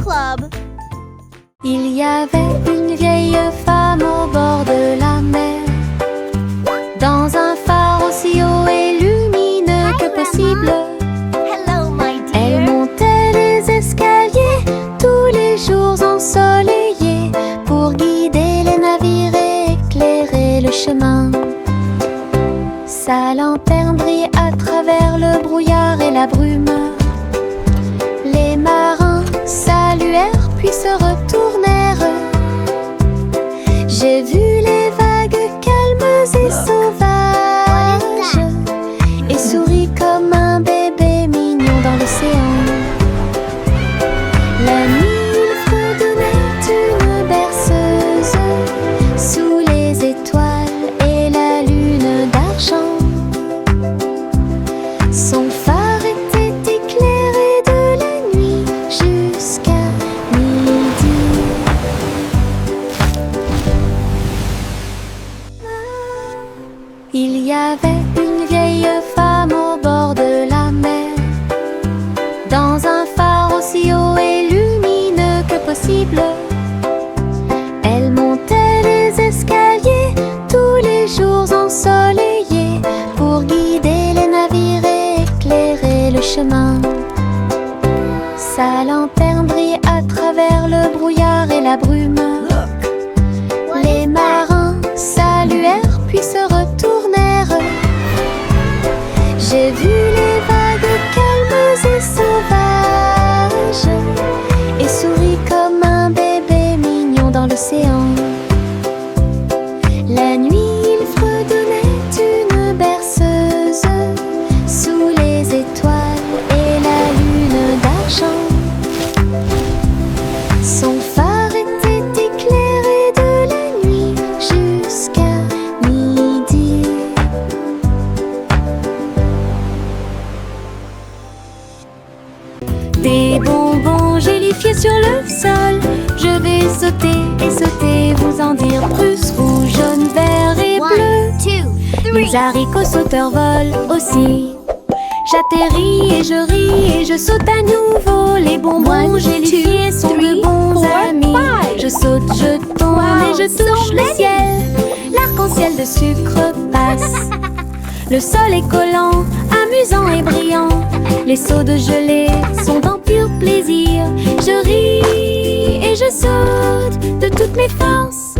Club. Il y avait une vieille femme au bord de la mer, dans un phare aussi haut et lumineux que possible. Hello, my Elle dear. montait les escaliers tous les jours ensoleillés pour guider les navires et éclairer le chemin. Sa lanterne brillait à travers le brouillard et la brume. Les marins saluèrent puis se retournèrent. J'ai vu les vagues calmes et sauvages et souris comme un bébé mignon dans l'océan. La nuit, il fredonnait une berceuse sous les étoiles et la lune d'argent. Son phare était éclairé de la nuit jusqu'à midi. Il y avait une vieille femme au bord de la mer, dans un phare aussi haut et lumineux que possible. Elle montait les escaliers tous les jours ensoleillés pour guider les navires et éclairer le chemin. Sa lanterne brillait à travers le brouillard et la brume. Les marins saluèrent puis se retournèrent. J'ai vu les vagues calmes et sauvages et souris comme un bébé mignon dans l'océan. La nuit, il fredonnait une berceuse sous les étoiles et la lune d'argent. Son phare était éclairé de la nuit jusqu'à midi. Des bonbons gélifiés sur le sol, je vais sauter et sauter, vous en dire plus. Rouge, jaune, vert et bleu. 1, 2, 3. Les haricots sauteurs volent aussi. J'atterris et je ris et je saute à nouveau. Les bonbons gélifiés sont de bons amis. Je saute, je tombe et je touche le ciel. L'arc-en-ciel de sucre passe. Le sol est collant, amusant et brillant. Les seaux de gelée sont en pur plaisir. Je ris et je saute de toutes mes forces.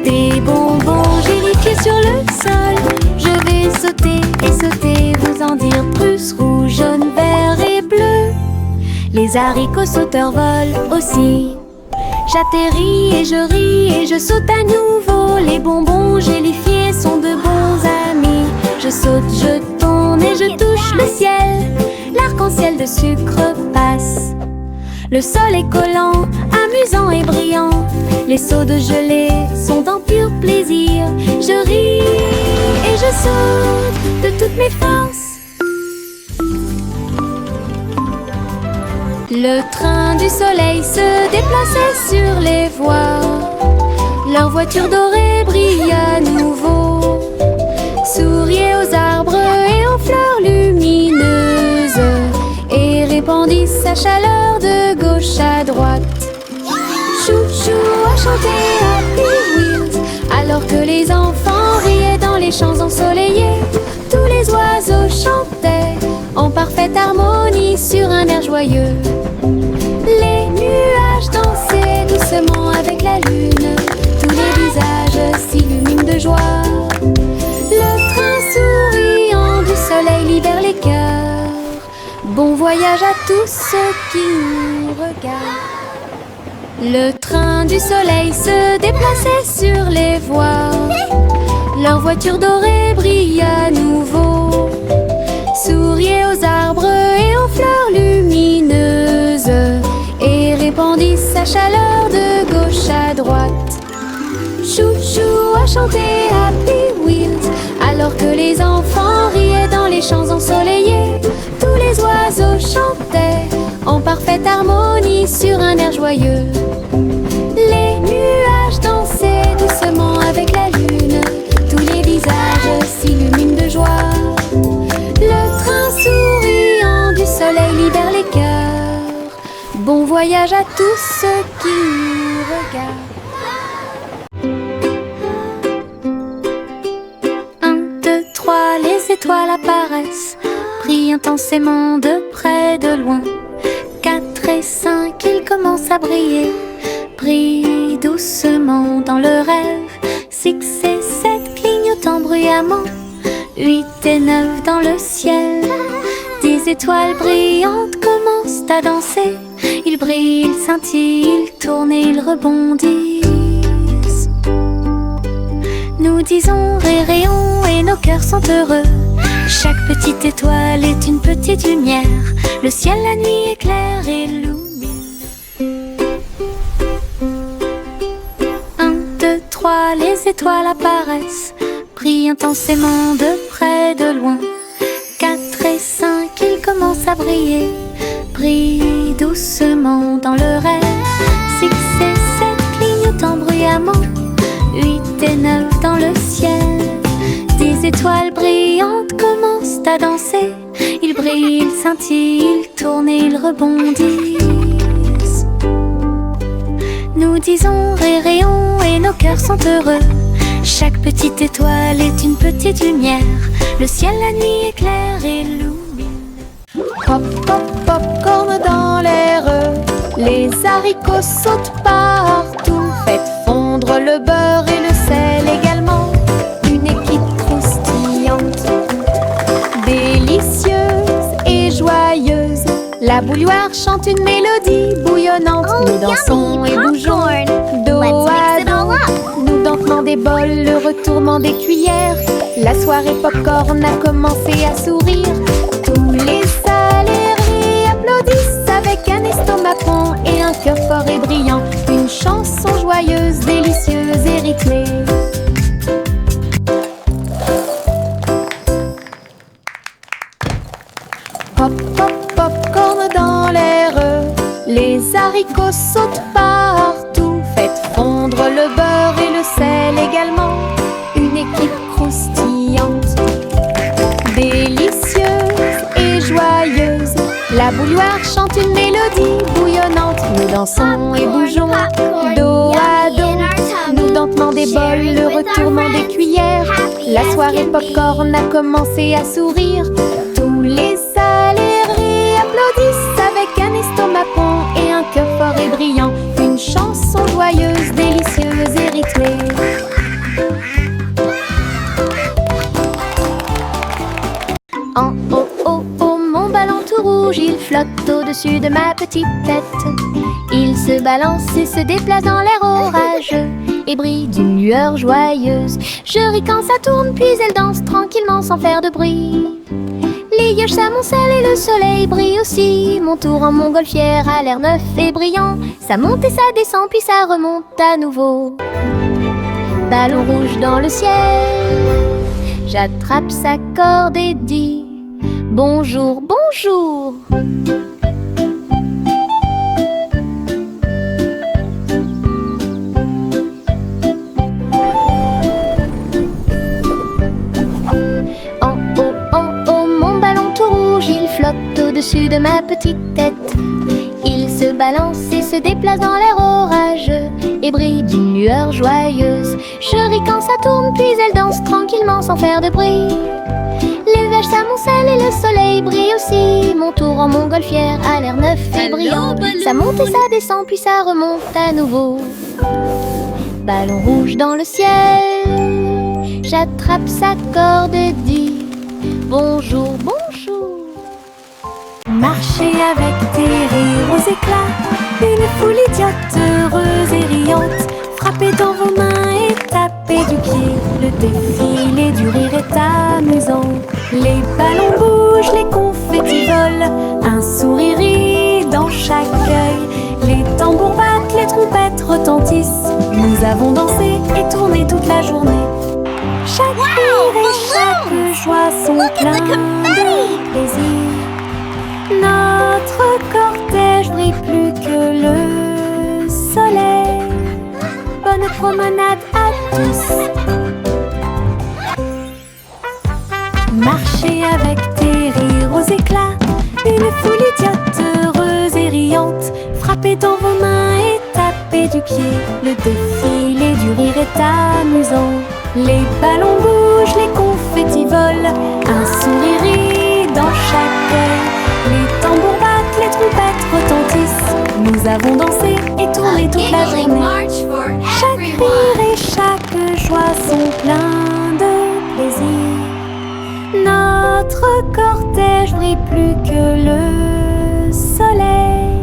Des bonbons gélifiés sur le sol, je vais sauter et sauter, vous en dire plus. Rouge, jaune, vert et bleu. Les haricots sauteurs volent aussi. J'atterris et je ris et je saute à nouveau. Les bonbons gélifiés sont de bons amis. Je saute, je tourne et je touche le ciel. L'arc-en-ciel de sucre passe. Le sol est collant, amusant et brillant. Les seaux de gelée sont en pur plaisir. Je ris et je saute de toutes mes forces. Le train du soleil se déplaçait sur les voies. Leur voiture dorée brille à nouveau. Souriait aux arbres et aux fleurs lumineuses et répandit sa chaleur de gauche à droite. Chou-chou a chanté Happy Wheels alors que les enfants riaient dans les champs ensoleillés. Tous les oiseaux chantaient en parfaite harmonie sur un air joyeux. Les nuages dansaient doucement avec la lune. Tous les visages s'illuminent de joie. Le train souriant du soleil libère les cœurs. Bon voyage à tous ceux qui nous regardent. Le train du soleil se déplaçait sur les voies. Leur voiture dorée brille à nouveau. Souriait aux arbres et aux fleurs lumineuses et répandit sa chaleur de gauche à droite. Chou-chou a chanté Happy Wheels alors que les enfants riaient dans les champs ensoleillés. Tous les oiseaux chantaient en parfaite harmonie sur un air joyeux. Les nuages dansaient doucement avec la lune. Tous les visages s'illuminent de joie. Le train souriant du soleil Bon voyage à tous ceux qui nous regardent. 1, 2, 3, les étoiles apparaissent, brillent intensément de près, de loin. 4 et 5, ils commencent à briller, brillent doucement dans le rêve. 6 et 7, clignotant bruyamment. 8 et 9 dans le ciel. 10 étoiles brillantes commencent à danser. Ils brillent, ils scintillent, ils tournent et ils rebondissent. Nous disons rayons et nos cœurs sont heureux. Chaque petite étoile est une petite lumière. Le ciel la nuit éclaire et illumine. 1, 2, 3, les étoiles apparaissent, brillent intensément de près, de loin. 4 et 5, ils commencent à briller, brillent doucement dans le rêve. 6 et 7, clignotant bruyamment. 8 et 9 dans le ciel. 10 étoiles brillantes commencent à danser. Ils brillent, ils scintillent, ils tournent et ils rebondissent. Nous disons rayons et nos cœurs sont heureux. Chaque petite étoile est une petite lumière. Le ciel la nuit éclaire et illumine. Pop, pop, popcorn dans l'air. Les haricots sautent partout. Faites fondre le beurre et le sel également. Une équipe croustillante, délicieuse et joyeuse. La bouilloire chante une mélodie bouillonnante. Nous dansons et bougeons dos à dos. Nous dentement des bols, le retournement des cuillères. La soirée popcorn a commencé à sourire. Tous les salariés applaudissent avec un estomac rond et un cœur fort et brillant. Une chanson joyeuse, délicieuse et rythmée. Pop, pop, popcorn dans l'air. Les haricots sautent partout. Faites fondre le beurre et le sel également. Une équipe croustillante, délicieuse et joyeuse. La bouilloire chante une mélodie bouillonnante. Nous dansons et bougeons dos à dos. Nous dentement des bols, le retournement des cuillères. La soirée popcorn a commencé à sourire. Tous les salariés applaudissent avec un estomac rond et un cœur fort et brillant. Une chanson joyeuse, délicieuse et rythmée. En haut, oh, oh, mon ballon tout rouge, il flotte au-dessus de ma petite tête. Il se balance et se déplace dans l'air orageux et brille d'une lueur joyeuse. Je ris quand ça tourne, puis elle danse tranquillement sans faire de bruit. Les nuages s'amoncellent et le soleil brille aussi. Mon tour en montgolfière a l'air neuf et brillant. Ça monte et ça descend, puis ça remonte à nouveau. Ballon rouge dans le ciel, j'attrape sa corde et dis bonjour, bonjour. En haut, mon ballon tout rouge, il flotte au-dessus de ma petite tête. Il se balance et se déplace dans l'air orageux et brille d'une lueur joyeuse. Je ris quand ça tourne, puis elle danse tranquillement sans faire de bruit. Les nuages s'amoncellent et le soleil brille aussi. Mon tour en montgolfière a l'air neuf et brillant. Ça monte et ça descend, puis ça remonte à nouveau. Ballon rouge dans le ciel, j'attrape sa corde et dis bonjour, bonjour. Marchez avec des rires aux éclats, une foule idiote, heureuse et riante. Frappez dans vos mains et tapez du pied. Le défilé du rire est amusant. Les ballons bougent, les confettis volent, un sourire rit dans chaque œil. Les tambours battent, les trompettes retentissent. Nous avons dansé et tourné toute la journée. Chaque rire et chaque joie sont pleins de plaisir. Notre cortège brille plus que le soleil. Bonne promenade à tous. Marchez avec des rires aux éclats, Une foule idiote, heureuse et riante, frappez dans vos mains et tapez du pied. Le défilé du rire est amusant. Les ballons bougent, les confettis volent, un sourire rit dans chaque œil. Les tambours battent, les trompettes retentissent. Nous avons dansé et tourné toute la journée. Chaque rire et chaque joie sont pleins de plaisir. Notre cortège brille plus que le soleil.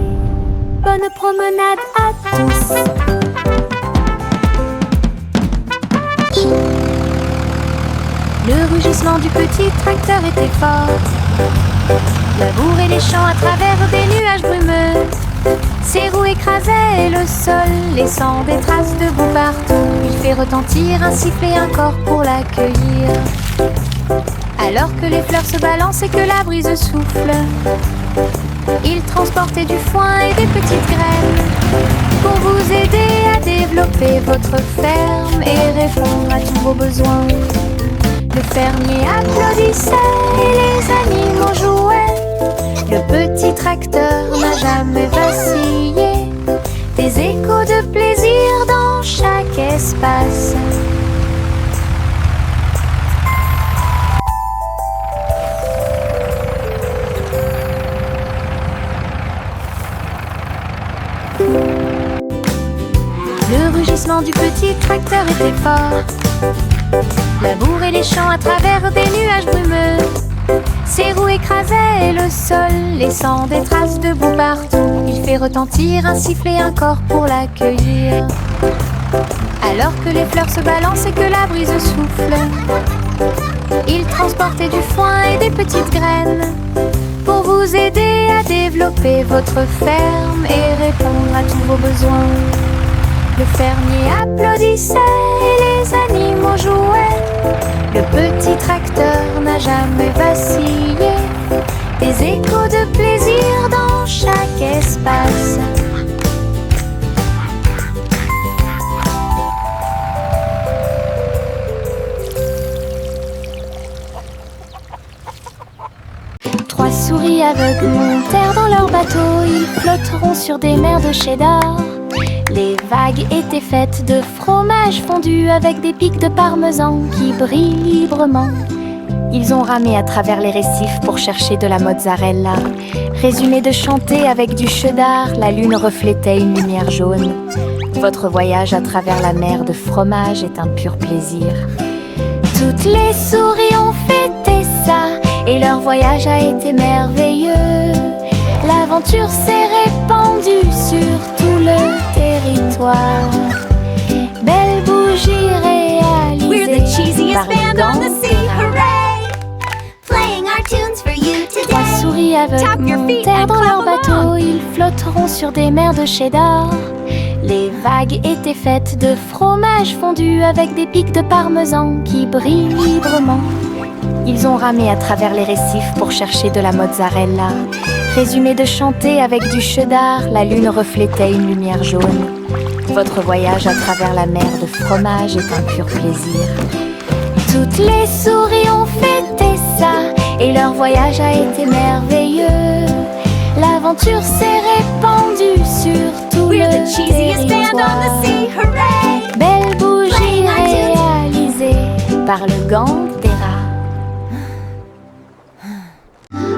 Bonne promenade à tous. Le rugissement du petit tracteur était fort. Labourer les champs à travers des nuages brumeux. Ses roues écrasaient le sol, laissant des traces de boue partout. Il fait retentir un sifflet, un corps pour l'accueillir. Alors que les fleurs se balancent et que la brise souffle, il transportait du foin et des petites graines pour vous aider à développer votre ferme et répondre à tous vos besoins. Le fermier applaudissait et les animaux jouaient. Le petit tracteur n'a jamais vacillé. Des échos de plaisir dans chaque espace. Le rugissement du petit tracteur était fort. Labourer les champs à travers des nuages brumeux. Ses roues écrasaient le sol, laissant des traces de boue partout. Il fait retentir un sifflet, un corps pour l'accueillir. Alors que les fleurs se balancent et que la brise souffle, il transportait du foin et des petites graines pour vous aider à développer votre ferme et répondre à tous vos besoins. Le fermier applaudissait et les animaux jouaient. Le petit tracteur n'a jamais vacillé. Des échos de plaisir dans chaque espace. Trois souris aveugles montèrent dans leur bateau. Ils flotteront sur des mers de cheddar. Les vagues étaient faites de fromage fondu avec des pics de parmesan qui brillent librement. Ils ont ramé à travers les récifs pour chercher de la mozzarella. Résumé de chanter avec du cheddar, la lune reflétait une lumière jaune. Votre voyage à travers la mer de fromage est un pur plaisir. Toutes les souris ont fêté ça et leur voyage a été merveilleux. L'aventure s'est répandue sur tout le territoire. Belle bougie réalisée. We're the cheesiest par band on the sea, Gantera. hooray! Playing our tunes for you Trois today. souris aveugles Tap your feet montèrent and dans leur clap bateau. along. Ils flotteront sur des mers de cheddar. Les vagues étaient faites de fromage fondu avec des pics de parmesan qui brillent librement. Ils ont ramé à travers les récifs pour chercher de la mozzarella. Résumé de chanter avec du cheddar, la lune reflétait une lumière jaune. Votre voyage à travers la mer de fromage est un pur plaisir. Toutes les souris ont fêté ça et leur voyage a été merveilleux. L'aventure s'est répandue sur tout We're le the cheesiest band on territoire. the sea, hooray! Belle bougie Playing our tunes. réalisée par le Gantera.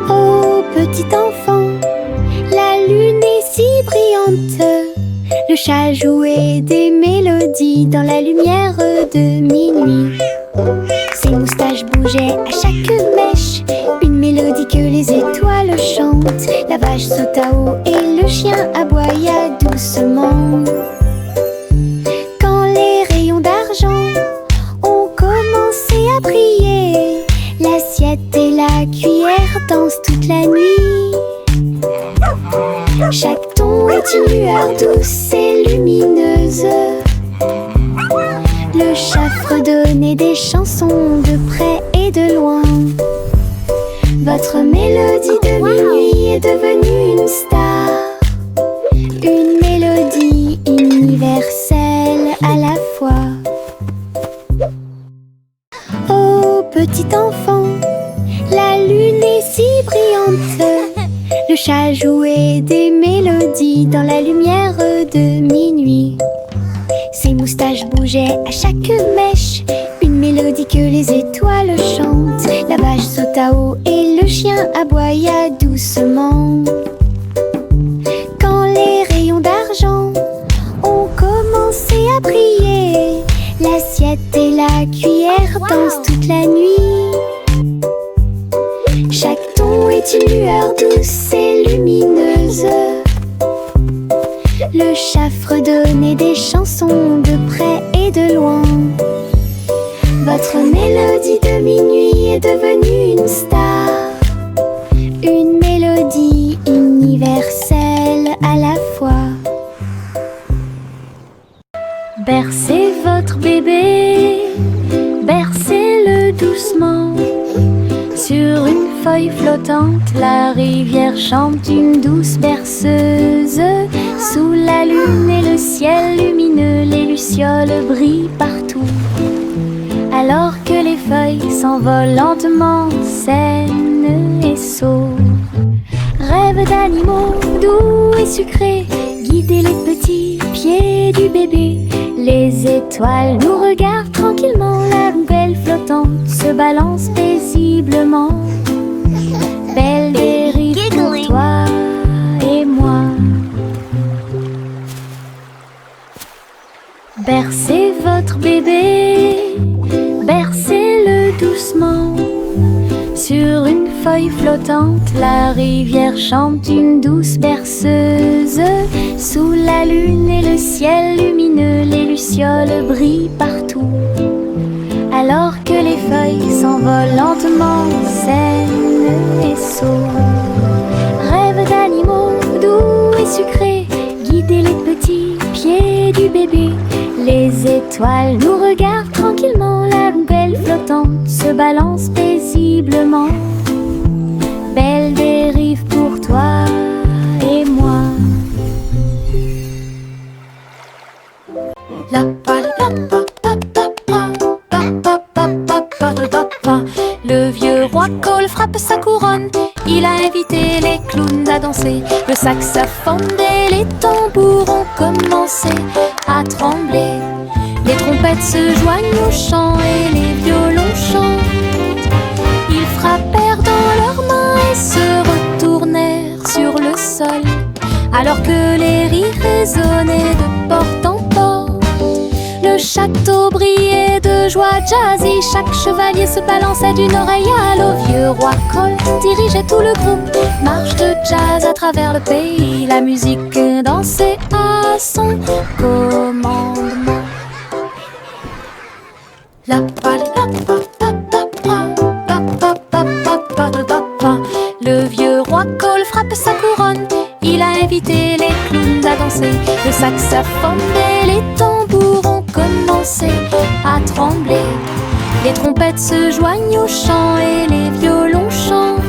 Oh petit enfant, la lune est si brillante. Le chat jouait des mélodies dans la lumière de minuit. Ses moustaches bougeaient à chaque mèche, une mélodie que les étoiles chantent. La vache sauta haut et le chien aboya doucement. Quand les rayons d'argent ont commencé à briller, l'assiette et la cuillère dansent toute la nuit. Chaque ton est une lueur douce et lumineuse. Le chat fredonnait des chansons de près et de loin. Votre mélodie de minuit est devenue une star. Une mélodie universelle à la fois. Oh petit enfant, la lune est si brillante. Le chat jouait des mélodies dans la lumière de minuit. Ses moustaches bougeaient à chaque mèche, une mélodie que les étoiles chantent. La vache sauta haut et le chien aboya doucement. Quand les rayons d'argent ont commencé à briller, l'assiette et la cuillère dansent toute la nuit. Chaque ton est une lueur douce et lumineuse. Le chat fredonnait des chansons de près et de loin. Votre mélodie de minuit est devenue une star, une mélodie universelle à la fois. Bercez votre bébé, bercez-le doucement. Sur une feuille flottante, la rivière chante une douce berceuse. Sous la lune et le ciel lumineux, les lucioles brillent partout. Alors que les feuilles s'envolent lentement, saines et sauves. Rêve d'animaux doux et sucrés, guidez les petits pieds du bébé. Les étoiles nous regardent tranquillement, la poubelle flottante se balance paisiblement. Belle dérive pour toi et moi. Bercez votre bébé, bercez-le doucement. Sur une feuille flottante, la rivière chante une douce berceuse. Sous la lune et le ciel lumineux, les lucioles brillent partout. Alors que les feuilles s'envolent lentement, saines et sauves. Rêve d'animaux doux et sucrés, guidez les petits pieds du bébé. Les étoiles nous regardent tranquillement, la poubelle flottante se balance paisiblement. Belle dérive pour toi et moi. Le vieux roi Cole frappe sa couronne. Il a invité les clowns à danser. Le saxophone et les tambours ont commencé à trembler. Les trompettes se joignent au chant et les violons chantent. Ils frappèrent dans leurs mains et se retournèrent sur le sol, alors que les rires résonnaient de porte en porte. Le château brillait de joie jazzy, chaque chevalier se balançait d'une oreille à l'autre. Vieux roi Cole dirigeait tout le groupe, marche de jazz à travers le pays. La musique dansait à son commandement. Le vieux roi Cole frappe sa couronne. Il a invité les clowns à danser. Le saxophone et les tambours ont commencé à trembler. Les trompettes se joignent au chant et les violons chantent.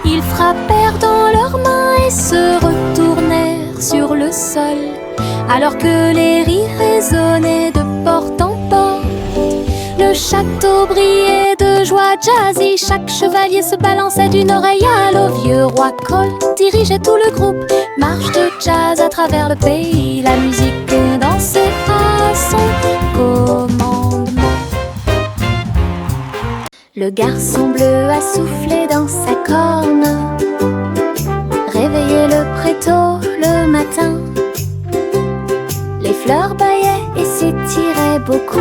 Ils frappèrent dans leurs mains et se retournèrent sur le sol, alors que les rires résonnaient de porte en porte. Le château brillait de joie jazzy, chaque chevalier se balançait d'une oreille à l'autre. Vieux roi Cole dirigeait tout le groupe, marche de jazz à travers le pays. La musique dansait à son commandement. Le garçon bleu a soufflé dans sa corne, réveillait le prétôt le matin. Les fleurs bâillaient et s'étiraient beaucoup,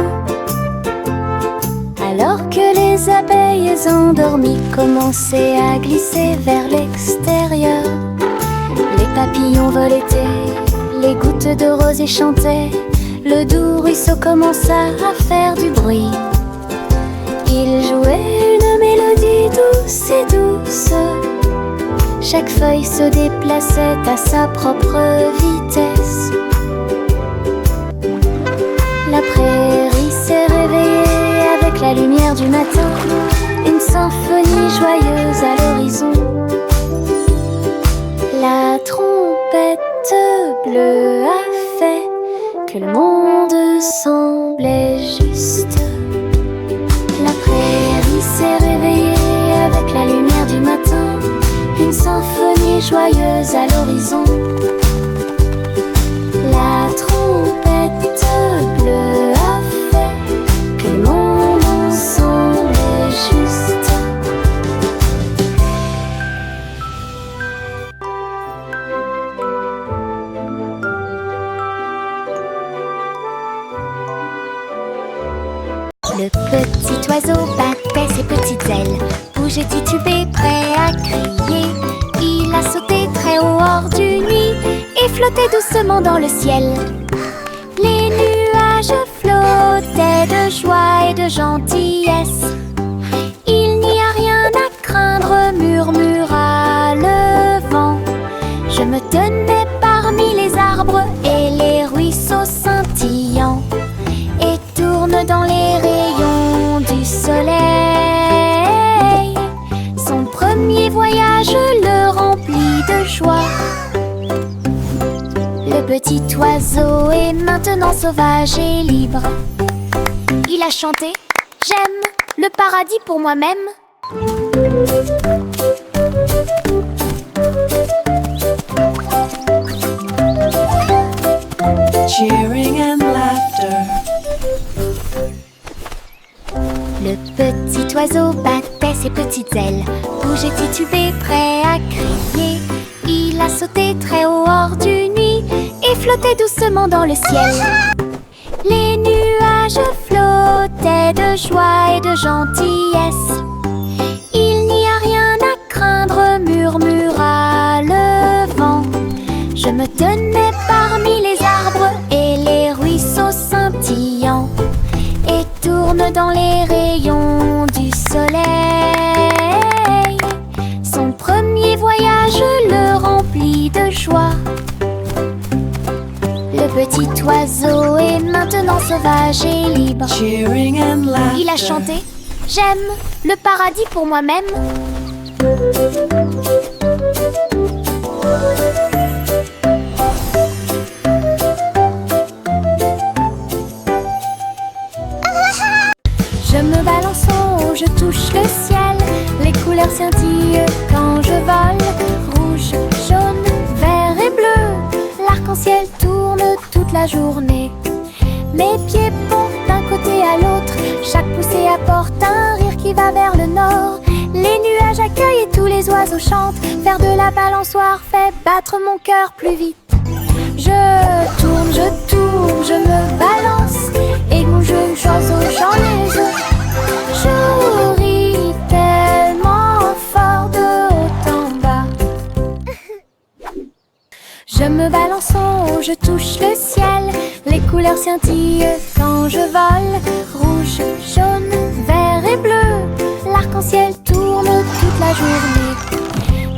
alors que les abeilles endormies commençaient à glisser vers l'extérieur. Les papillons voletaient, les gouttes de rosée chantaient, le doux ruisseau commença à faire du bruit. Il jouait une mélodie douce et douce, chaque feuille se déplaçait à sa propre vitesse. La prairie s'est réveillée avec la lumière du matin, une symphonie joyeuse à l'horizon. La trompette bleue a fait que le monde semblait juste. La prairie s'est réveillée avec la lumière du matin, une symphonie et joyeuse à l'horizon. La trompette bleue a fait que mon nom semblait juste. Le petit oiseau battait ses petites ailes, bougeait, titubait, prêt à crier. Il a sauté très haut hors du nid et flottait doucement dans le ciel. Les nuages flottaient de joie et de gentillesse. Il n'y a rien à craindre, murmura le vent. Je me tenais parmi les arbres et les ruisseaux scintillants, et tourne dans les rayons du soleil. Son premier voyage le remplit de joie. Le petit oiseau est maintenant sauvage et libre. Il a chanté « J'aime le paradis pour moi-même ». Cheering and laughter. Le petit oiseau battait ses petites ailes, bougeait, titubait, prêt à crier. Il a sauté très haut hors du nid et flottait doucement dans le ciel. Les nuages flottaient de joie et de gentillesse. Il n'y a rien à craindre, murmura le vent. Je me tenais parmi les arbres et les ruisseaux scintillants, et tourne dans les rayons du soleil. Son premier voyage le remplit de joie. Le petit oiseau est maintenant sauvage et libre. Cheering and laughter. Il a chanté « J'aime le paradis pour moi-même ». Je me balance en haut, je touche le ciel. Les couleurs scintillent quand je vole. Rouge, jaune, vert et bleu. L'arc-en-ciel tourne toute la journée. Mes pieds pompent d'un côté à l'autre. Chaque poussée apporte un rire qui va vers le nord. Les nuages accueillent et tous les oiseaux chantent. Faire de la balançoire fait battre mon cœur plus vite. Je tourne, je me balance. Et mon jeu oiseau, j'en ai eux. Je ris tellement fort de haut en bas. Je me balance en haut, je touche le ciel. Les couleurs scintillent quand je vole. Rouge, jaune, vert et bleu. L'arc-en-ciel tourne toute la journée.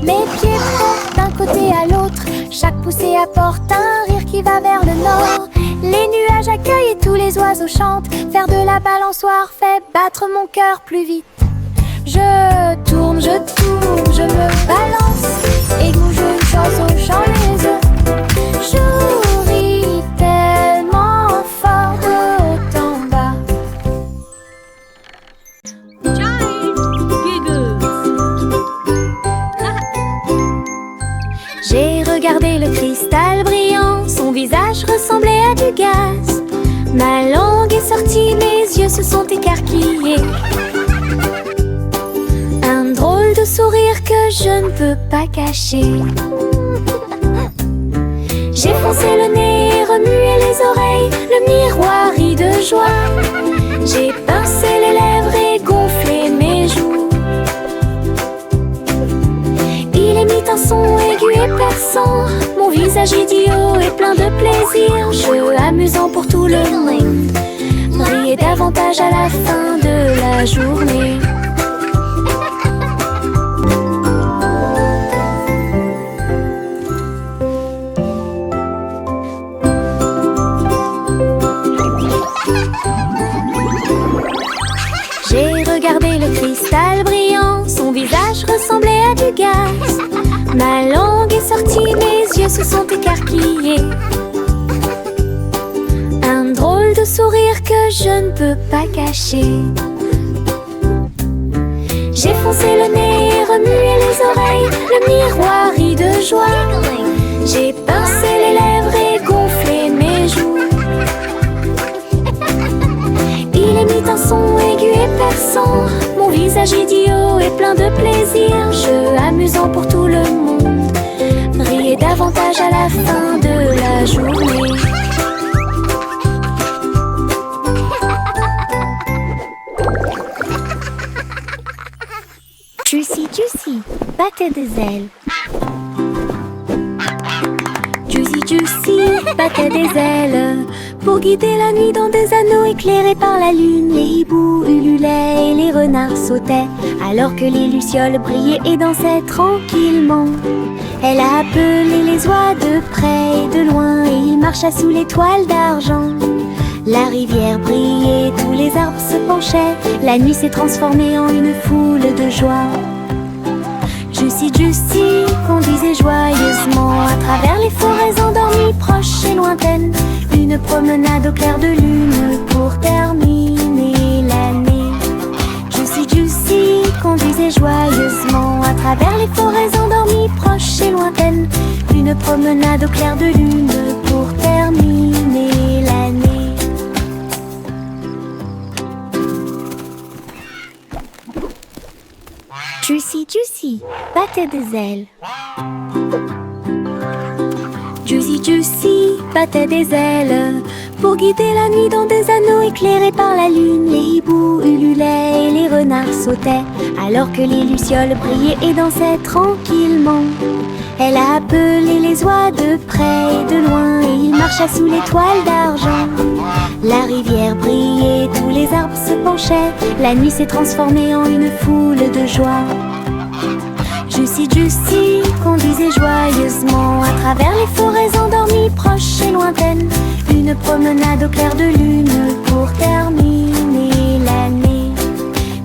Mes pieds pompent d'un côté à l'autre. Chaque poussée apporte un rire qui va vers le nord. Les nuages accueillent et tous les oiseaux chantent. Faire de la balançoire fait battre mon cœur plus vite. Je tourne, je me balance. Et bouge une oiseau, j'en les œufs. Je ris tellement fort de haut en bas. J'ai regardé le cristal brillant, son visage ressemblait à du gaz. Ma langue est sortie, mes yeux se sont écarquillés. Un drôle de sourire que je ne peux pas cacher. J'ai foncé le nez et remué les oreilles, le miroir rit de joie. J'ai pincé les lèvres et gonflé mes joues. Il émit un son aigu et perçant, mon visage idiot est plein de plaisir. Jeu amusant pour tout le monde, riez davantage à la fin de la journée. J'ai regardé le cristal brillant, son visage ressemblait à du gaz. Ma langue est sortie, mes yeux se sont écarquillés. Un drôle de sourire que je ne peux pas cacher. J'ai foncé le nez et remué les oreilles, le miroir rit de joie. J'ai pincé les lèvres et gonflé mes joues. Il émit un son aigu et perçant, mon visage idiot est plein de plaisir. Jeu amusant pour tout le monde, riez davantage à la fin de la journée. Juicy Juicy battait des ailes. Juicy Juicy battait des ailes pour guider la nuit dans des anneaux éclairés par la lune. Les hiboux ululaient et les renards sautaient alors que les lucioles brillaient et dansaient tranquillement. Elle a appelé les oies de près et de loin et il marcha sous les toiles d'argent. La rivière brillait, tous les arbres se penchaient, la nuit s'est transformée en une foule de joie. Juicy Juicy conduisait joyeusement à travers les forêts endormies, proches et lointaines. Une promenade au clair de lune pour terminer l'année. Juicy Juicy conduisait joyeusement à travers les forêts endormies, proches et lointaines. Une promenade au clair de lune pour terminer l'année. Juicy Juicy battait des ailes. Juicy Juicy battait des ailes pour guider la nuit dans des anneaux éclairés par la lune. Les hiboux ululaient et les renards sautaient alors que les lucioles brillaient et dansaient tranquillement. Elle a appelé les oies de près et de loin et il marcha sous les toiles d'argent. La rivière brillait, tous les arbres se penchaient, la nuit s'est transformée en une foule de joie. Juicy Juicy conduisait joyeusement à travers les forêts endormies, proches et lointaines. Une promenade au clair de lune pour terminer l'année.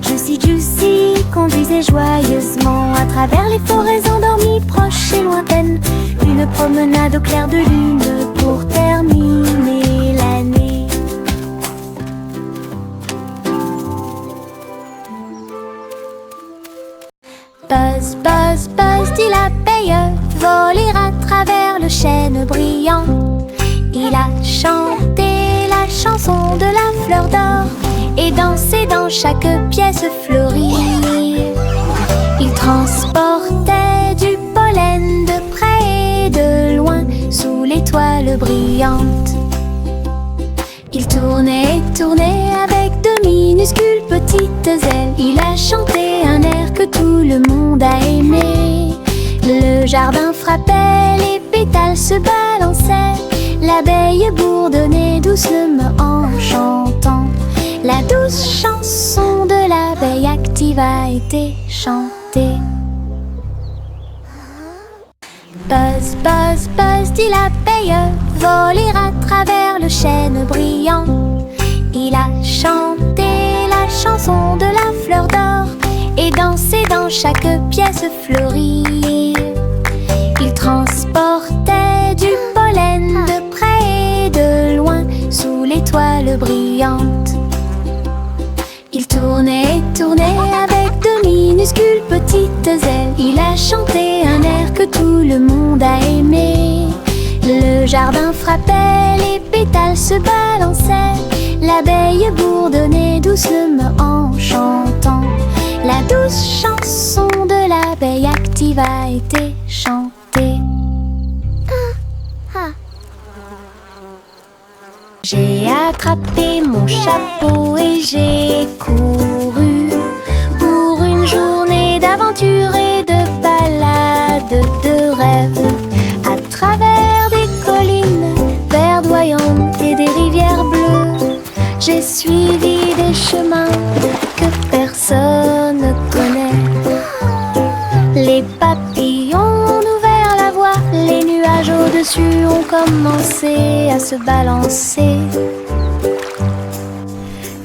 Juicy Juicy conduisait joyeusement à travers les forêts endormies, proches et lointaines. Une promenade au clair de lune pour terminer l'année. Buzz, buzz, buzz, dit l'abeille, voler à travers le chêne brillant. Il a chanté la chanson de la fleur d'or et dansé dans chaque pièce fleurie. Il transportait du pollen de près et de loin sous l'étoile brillante. Il tournait et tournait avec de minuscules petites ailes. Il a chanté un air que tout le monde a aimé. Le jardin frappait, les pétales se balançaient. L'abeille bourdonnait doucement en chantant. La douce chanson de l'abeille active a été chantée. Buzz, buzz, buzz, dit l'abeille, voler à travers le chêne brillant. Il a chanté la chanson de la fleur d'or et dansé dans chaque pièce fleurie. Il transportait du pollen de près et de loin sous l'étoile brillante. Il tournait et tournait avec de minuscules petites ailes. Il a chanté un air que tout le monde a aimé. Le jardin frappait, les pétales se balançaient. L'abeille bourdonnait doucement en chantant. La douce chanson de l'abeille active a été chantée. J'ai attrapé mon chapeau et j'ai couru pour une journée d'aventure et de balade de rêve. À travers des collines verdoyantes et des rivières bleues, j'ai suivi des chemins que personne ne connaît. Les papillons ont ouvert la voie, les nuages au-dessus ont commencé à se balancer.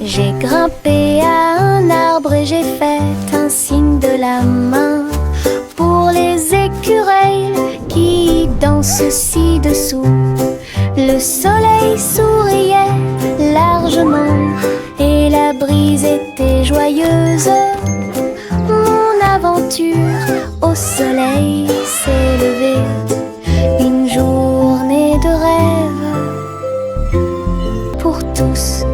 J'ai grimpé à un arbre et j'ai fait un signe de la main pour les écureuils qui dansent ci-dessous. Le soleil souriait largement et la brise était joyeuse. Mon aventure nature, au soleil s'est levé. Une journée de rêve pour tous.